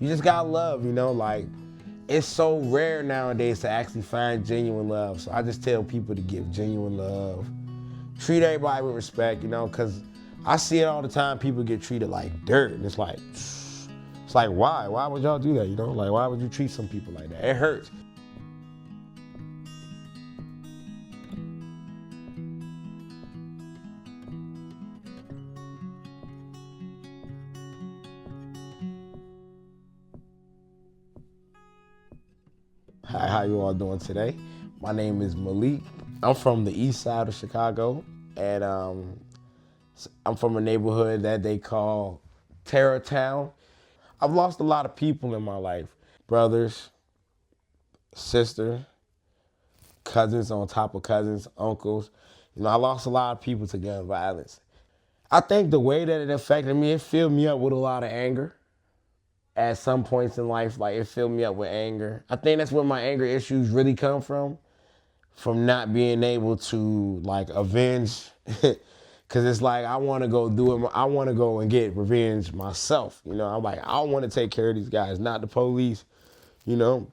you just got love, you know, like it's so rare nowadays to actually find genuine love. So I just tell people to give genuine love. Treat everybody with respect, you know, because I see it all the time. People get treated like dirt. And it's like, why? Why would y'all do that, you know? Like, why would you treat some people like that? It hurts. Hi, how you all doing today? My name is Malik. I'm from the east side of Chicago, and I'm from a neighborhood that they call Terror Town. I've lost a lot of people in my life. Brothers, sister, cousins on top of cousins, uncles. You know, I lost a lot of people to gun violence. I think the way that it affected me, it filled me up with a lot of anger. At some points in life, like it filled me up with anger. I think that's where my anger issues really come from not being able to like avenge. Cause it's like I want to go do it. I want to go and get revenge myself. You know, I'm like I want to take care of these guys, not the police. You know,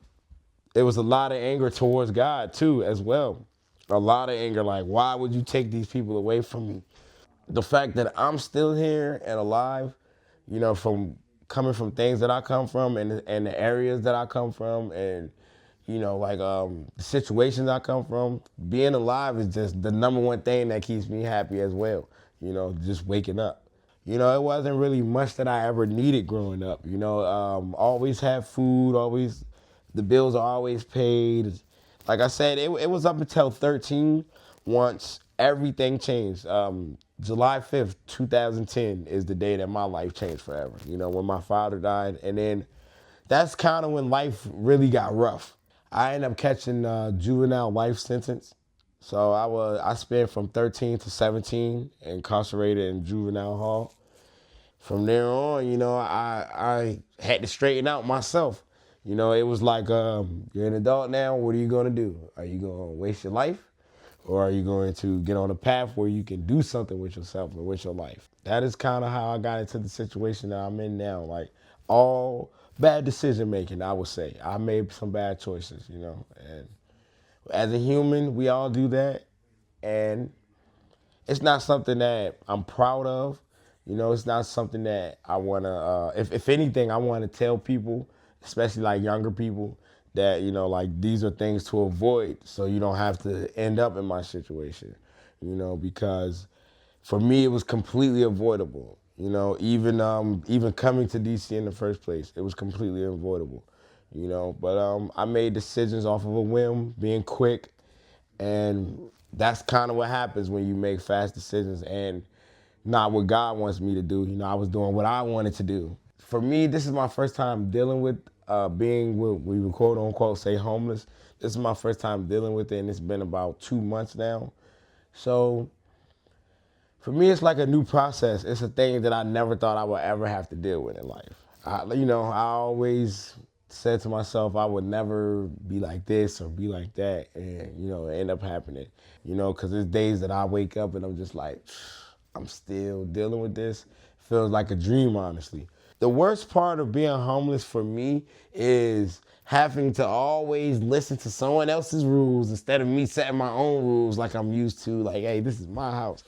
it was a lot of anger towards God too, as well. A lot of anger, like why would you take these people away from me? The fact that I'm still here and alive, you know, from coming from things that I come from and the areas that I come from and, you know, like the situations I come from, being alive is just the number one thing that keeps me happy as well, you know, just waking up. You know, it wasn't really much that I ever needed growing up, you know, always had food, always, the bills are always paid. Like I said, it was up until 13 once everything changed. July 5th, 2010 is the day that my life changed forever. You know, when my father died. And then that's kind of when life really got rough. I ended up catching a juvenile life sentence. So I spent from 13 to 17 incarcerated in juvenile hall. From there on, you know, I had to straighten out myself. You know, it was like, you're an adult now, what are you gonna do? Are you gonna waste your life? Or are you going to get on a path where you can do something with yourself and with your life? That is kind of how I got into the situation that I'm in now. Like all bad decision making, I would say. I made some bad choices, you know. And as a human, we all do that. And it's not something that I'm proud of. You know, it's not something that I want to, if anything, I want to tell people, especially like younger people, that, you know, like these are things to avoid so you don't have to end up in my situation, you know, because for me, it was completely avoidable. You know, even coming to DC in the first place, it was completely avoidable, you know, but I made decisions off of a whim, being quick, and that's kind of what happens when you make fast decisions and not what God wants me to do. You know, I was doing what I wanted to do. For me, this is my first time dealing with being what we would quote unquote say homeless. This is my first time dealing with it, and it's been about 2 months now. So for me, it's like a new process. It's a thing that I never thought I would ever have to deal with in life. You know, I always said to myself I would never be like this or be like that, and you know, it ended up happening. You know, because there's days that I wake up and I'm just like, I'm still dealing with this. Feels like a dream, honestly. The worst part of being homeless for me is having to always listen to someone else's rules instead of me setting my own rules like I'm used to. Like, hey, this is my house.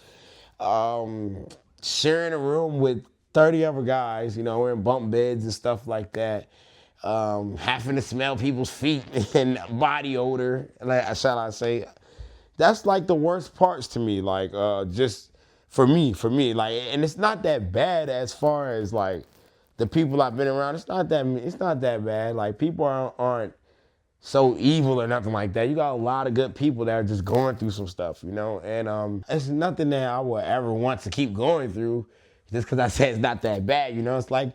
Sharing a room with 30 other guys, you know, we're in bunk beds and stuff like that. Having to smell people's feet and body odor, like, shall I say. That's like the worst parts to me, like just for me, like, and it's not that bad as far as like the people I've been around. It's not that bad. Like people aren't so evil or nothing like that. You got a lot of good people that are just going through some stuff, you know, and it's nothing that I would ever want to keep going through just because I said it's not that bad, you know. It's like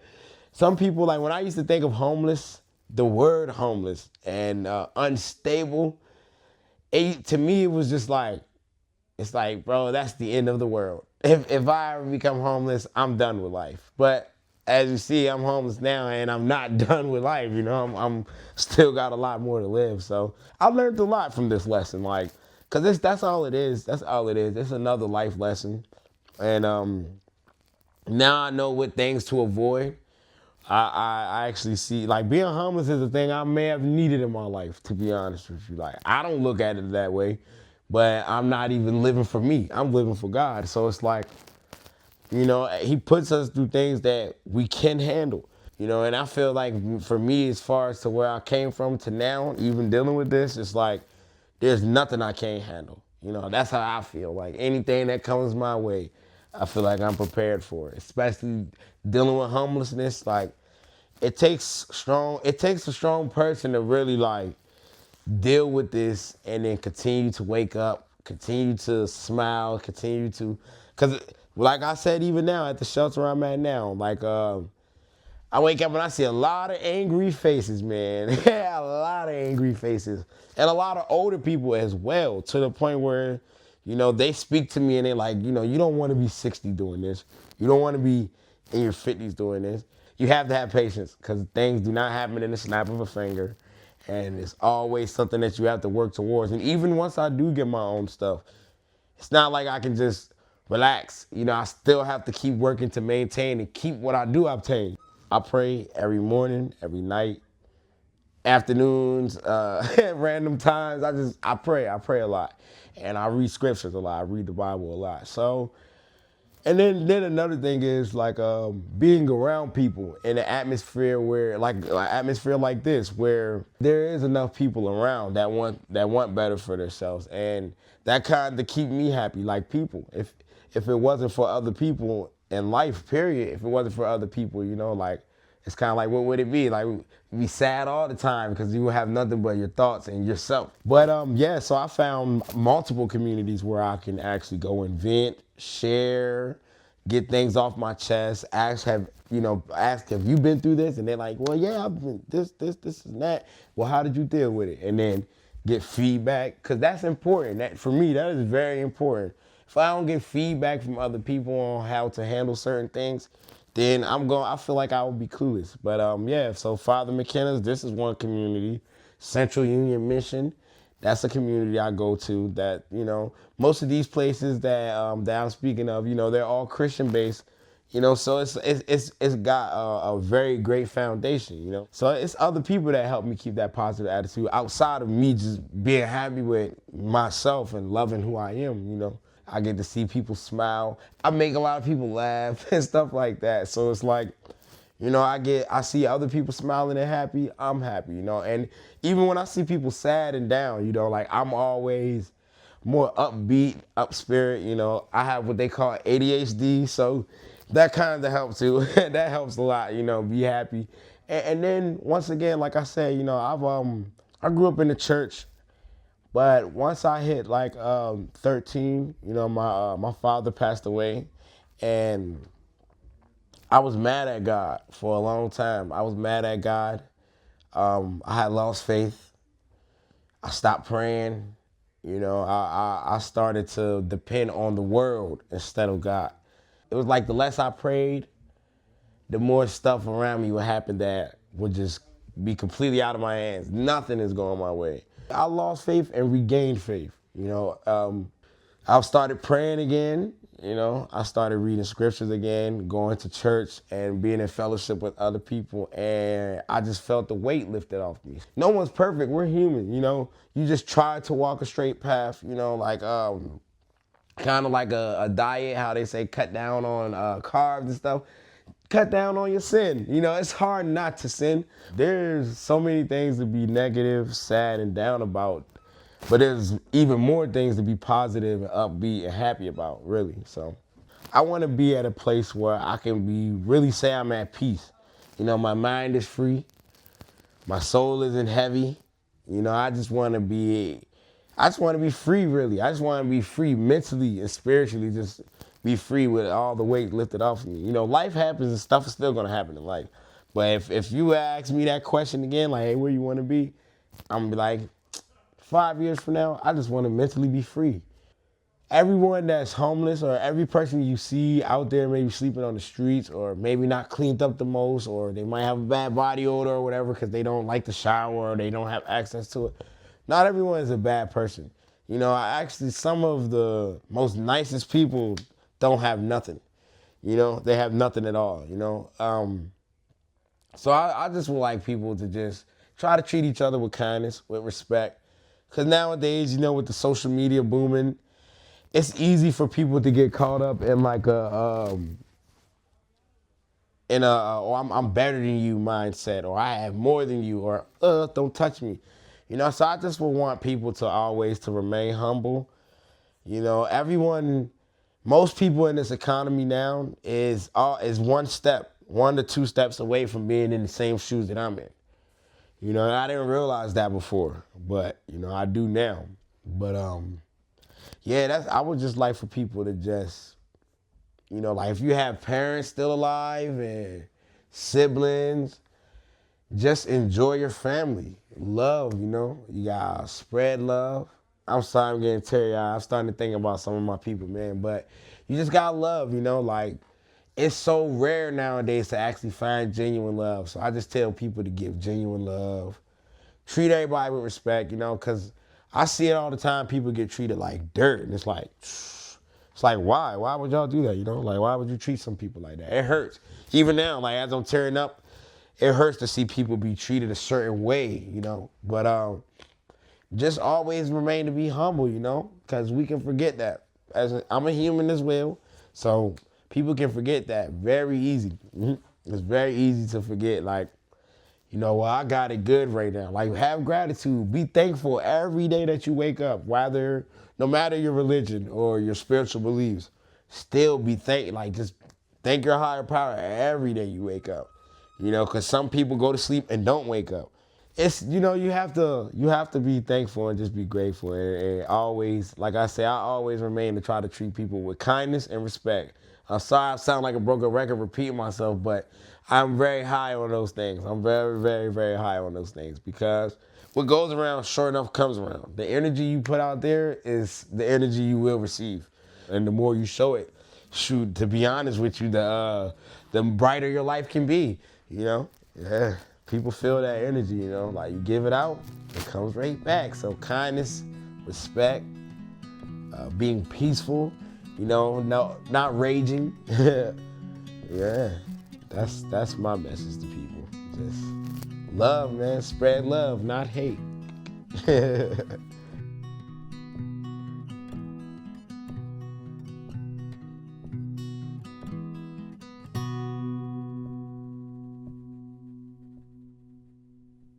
some people, like when I used to think of homeless, the word homeless and unstable, to me, it was just like, it's like, bro, that's the end of the world. If I ever become homeless, I'm done with life. But as you see, I'm homeless now and I'm not done with life. You know, I'm still got a lot more to live. So I learned a lot from this lesson, like, cause that's all it is. That's all it is. It's another life lesson. And now I know what things to avoid. I actually see, like, being homeless is a thing I may have needed in my life, to be honest with you. Like, I don't look at it that way, but I'm not even living for me. I'm living for God. So it's like, he puts us through things that we can handle. And I feel like for me, as far as to where I came from to now, even dealing with this, it's like there's nothing I can't handle. That's how I feel. Like anything that comes my way, I feel like I'm prepared for it. Especially dealing with homelessness, like it takes a strong person to really like deal with this and then continue to wake up, continue to smile, continue to, because like I said, even now at the shelter I'm at now, like I wake up and I see a lot of angry faces, man. Yeah, a lot of angry faces. And a lot of older people as well, to the point where, they speak to me and they're like, you don't want to be 60 doing this. You don't want to be in your 50s doing this. You have to have patience because things do not happen in the snap of a finger. And it's always something that you have to work towards. And even once I do get my own stuff, it's not like I can just relax. I still have to keep working to maintain and keep what I do obtain. I pray every morning, every night, afternoons, random times. I pray. I pray a lot. And I read scriptures a lot. I read the Bible a lot. So, and then another thing is like being around people in an atmosphere where like atmosphere like this where there is enough people around that want better for themselves, and that kind of keep me happy. Like people, if it wasn't for other people in life, period, if it wasn't for other people, like it's kind of like, what would it be? Like, you'd be sad all the time because you would have nothing but your thoughts and yourself. But yeah, so I found multiple communities where I can actually go and vent, share, get things off my chest, ask, have you been through this? And they're like, well, yeah, I've been this and that. Well, how did you deal with it? And then get feedback, because that's important. That, for me, that is very important. If I don't get feedback from other people on how to handle certain things, then I feel like I would be clueless. But yeah, so Father McKenna's, this is one community. Central Union Mission, that's a community I go to that, most of these places that I'm speaking of, they're all Christian based, so it's got a very great foundation, So it's other people that help me keep that positive attitude outside of me just being happy with myself and loving who I am. I get to see people smile. I make a lot of people laugh and stuff like that. So it's like, I see other people smiling and happy, I'm happy, and even when I see people sad and down, like I'm always more upbeat, up spirit, I have what they call ADHD, so that kind of helps too. That helps a lot, be happy. And then once again, like I said, I grew up in the church, but once I hit like 13, my father passed away, and I was mad at God for a long time. I was mad at God. I had lost faith. I stopped praying. I started to depend on the world instead of God. It was like the less I prayed, the more stuff around me would happen that would just be completely out of my hands. Nothing is going my way. I lost faith and regained faith. I started praying again. I started reading scriptures again, going to church and being in fellowship with other people. And I just felt the weight lifted off me. No one's perfect. We're human. You just try to walk a straight path, like kind of like a diet, how they say cut down on carbs and stuff. Cut down on your sin. It's hard not to sin. There's so many things to be negative, sad, and down about. But there's even more things to be positive and upbeat and happy about, really. So I want to be at a place where I can really say I'm at peace. My mind is free. My soul isn't heavy. I just want to be free, really. I just want to be free mentally and spiritually, just be free with all the weight lifted off of me. Life happens and stuff is still going to happen in life. But if you ask me that question again, like, hey, where you want to be? I'm going to be like, 5 years from now, I just want to mentally be free. Everyone that's homeless or every person you see out there maybe sleeping on the streets or maybe not cleaned up the most, or they might have a bad body odor or whatever because they don't like the shower or they don't have access to it. Not everyone is a bad person. Some of the most nicest people don't have nothing. They have nothing at all. So I just would like people to just try to treat each other with kindness, with respect. Because nowadays, with the social media booming, it's easy for people to get caught up in like oh, I'm better than you mindset, or I have more than you, or don't touch me. So I just would want people to always to remain humble. Most people in this economy now is 1 to 2 steps away from being in the same shoes that I'm in. And I didn't realize that before, but I do now. But yeah, I would just like for people to just, like if you have parents still alive and siblings, just enjoy your family. Love, you gotta spread love. I'm sorry I'm getting teary-eyed. I'm starting to think about some of my people, man. But you just gotta love, like it's so rare nowadays to actually find genuine love. So I just tell people to give genuine love. Treat everybody with respect, because I see it all the time. People get treated like dirt. And it's like why? Why would y'all do that, Like, why would you treat some people like that? It hurts. Even now, like, as I'm tearing up, it hurts to see people be treated a certain way, But just always remain to be humble, because we can forget that. I'm a human as well, so people can forget that very easy. It's very easy to forget, like, well, I got it good right now. Like, have gratitude. Be thankful every day that you wake up, no matter your religion or your spiritual beliefs. Still be just thank your higher power every day you wake up. Because some people go to sleep and don't wake up. It's, you have to be thankful and just be grateful. And always, like I say, I always remain to try to treat people with kindness and respect. I'm sorry I sound like a broken record repeating myself, but I'm very high on those things. I'm very, very, very high on those things, because what goes around, sure enough, comes around. The energy you put out there is the energy you will receive. And the more you show it, shoot, to be honest with you, the brighter your life can be, Yeah. People feel that energy, Like, you give it out, it comes right back. So kindness, respect, being peaceful, no, not raging. Yeah, that's my message to people. Just love, man. Spread love, not hate.